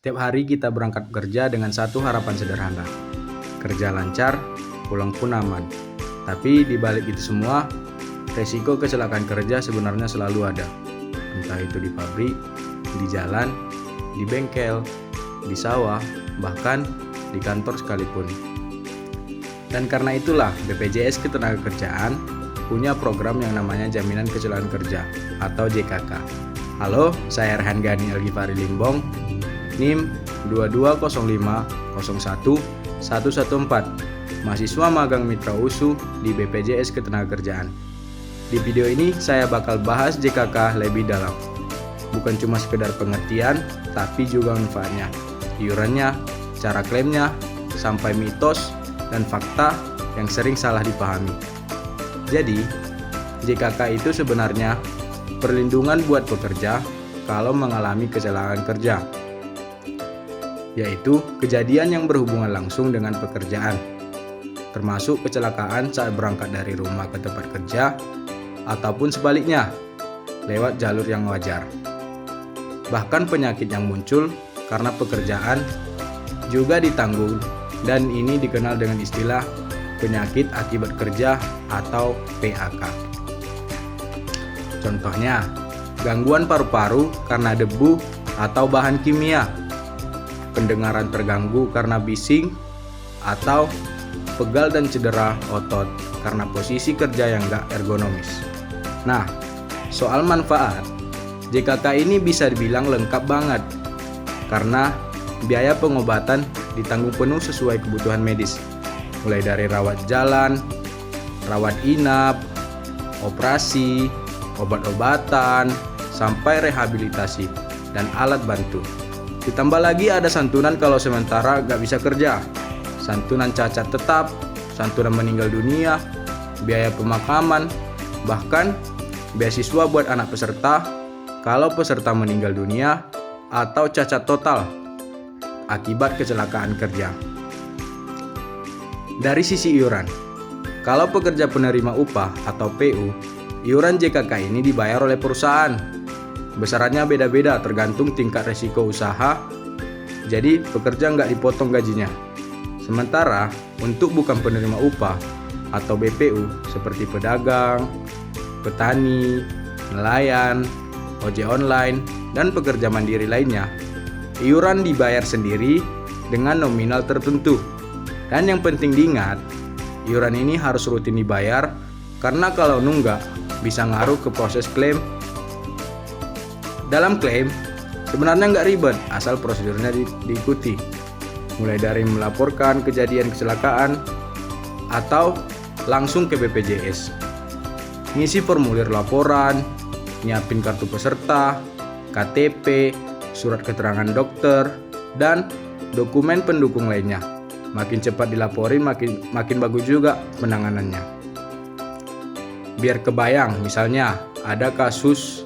Tiap hari kita berangkat kerja dengan satu harapan sederhana. Kerja lancar, pulang pun aman. Tapi di balik itu semua, resiko kecelakaan kerja sebenarnya selalu ada. Entah itu di pabrik, di jalan, di bengkel, di sawah, bahkan di kantor sekalipun. Dan karena itulah BPJS Ketenagakerjaan punya program yang namanya Jaminan Kecelakaan Kerja atau JKK. Halo, saya Rehan Gani Algifari Limbong, NIM 2205011114, mahasiswa magang Mitra USU di BPJS Ketenagakerjaan. Di video ini saya bakal bahas JKK lebih dalam. Bukan cuma sekedar pengertian, tapi juga manfaatnya, iurannya, cara klaimnya, sampai mitos dan fakta yang sering salah dipahami. Jadi, JKK itu sebenarnya perlindungan buat pekerja kalau mengalami kecelakaan kerja, yaitu kejadian yang berhubungan langsung dengan pekerjaan, termasuk kecelakaan saat berangkat dari rumah ke tempat kerja, ataupun sebaliknya, lewat jalur yang wajar. Bahkan penyakit yang muncul karena pekerjaan juga ditanggung, dan ini dikenal dengan istilah penyakit akibat kerja atau PAK. Contohnya, gangguan paru-paru karena debu atau bahan kimia, pendengaran terganggu karena bising, atau pegal dan cedera otot karena posisi kerja yang gak ergonomis. Nah, soal manfaat, JKK ini bisa dibilang lengkap banget karena biaya pengobatan ditanggung penuh sesuai kebutuhan medis, mulai dari rawat jalan, rawat inap, operasi, obat-obatan, sampai rehabilitasi dan alat bantu. Ditambah lagi ada santunan kalau sementara gak bisa kerja, santunan cacat tetap, santunan meninggal dunia, biaya pemakaman, bahkan beasiswa buat anak peserta kalau peserta meninggal dunia atau cacat total akibat kecelakaan kerja. Dari sisi iuran, kalau pekerja penerima upah atau PU, iuran JKK ini dibayar oleh perusahaan. Besarannya beda-beda tergantung tingkat resiko usaha, jadi pekerja nggak dipotong gajinya. Sementara untuk bukan penerima upah atau BPU seperti pedagang, petani, nelayan, ojek online, dan pekerja mandiri lainnya, iuran dibayar sendiri dengan nominal tertentu. Dan yang penting diingat, iuran ini harus rutin dibayar karena kalau nunggak bisa ngaruh ke proses klaim. Dalam klaim, sebenarnya nggak ribet asal prosedurnya diikuti. Mulai dari melaporkan kejadian kecelakaan atau langsung ke BPJS, ngisi formulir laporan, nyiapin kartu peserta, KTP, surat keterangan dokter, dan dokumen pendukung lainnya. Makin cepat dilaporin, makin bagus juga penanganannya. Biar kebayang, misalnya ada kasus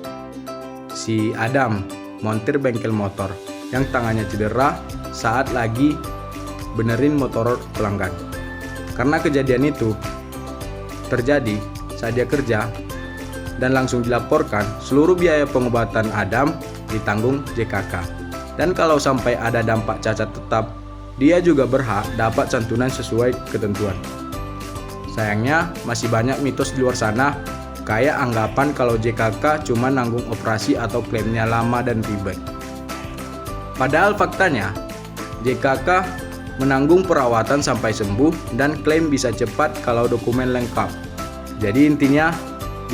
si Adam, montir bengkel motor, yang tangannya cedera saat lagi benerin motor pelanggan. Karena kejadian itu terjadi saat dia kerja dan langsung dilaporkan, seluruh biaya pengobatan Adam ditanggung JKK. Dan kalau sampai ada dampak cacat tetap, dia juga berhak dapat santunan sesuai ketentuan. Sayangnya masih banyak mitos di luar sana, kayak anggapan kalau JKK cuma nanggung operasi atau klaimnya lama dan ribet. Padahal faktanya, JKK menanggung perawatan sampai sembuh dan klaim bisa cepat kalau dokumen lengkap. Jadi intinya,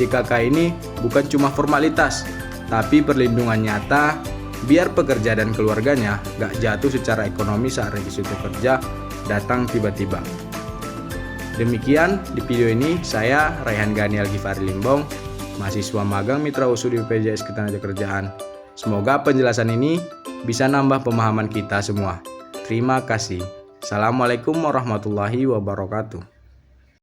JKK ini bukan cuma formalitas, tapi perlindungan nyata biar pekerja dan keluarganya gak jatuh secara ekonomi saat resiko kerja datang tiba-tiba. Demikian di video ini, saya Rehan Gani Algifari Limbong, mahasiswa magang Mitra USU di BPJS Ketenagakerjaan. Semoga penjelasan ini bisa nambah pemahaman kita semua. Terima kasih. Assalamualaikum warahmatullahi wabarakatuh.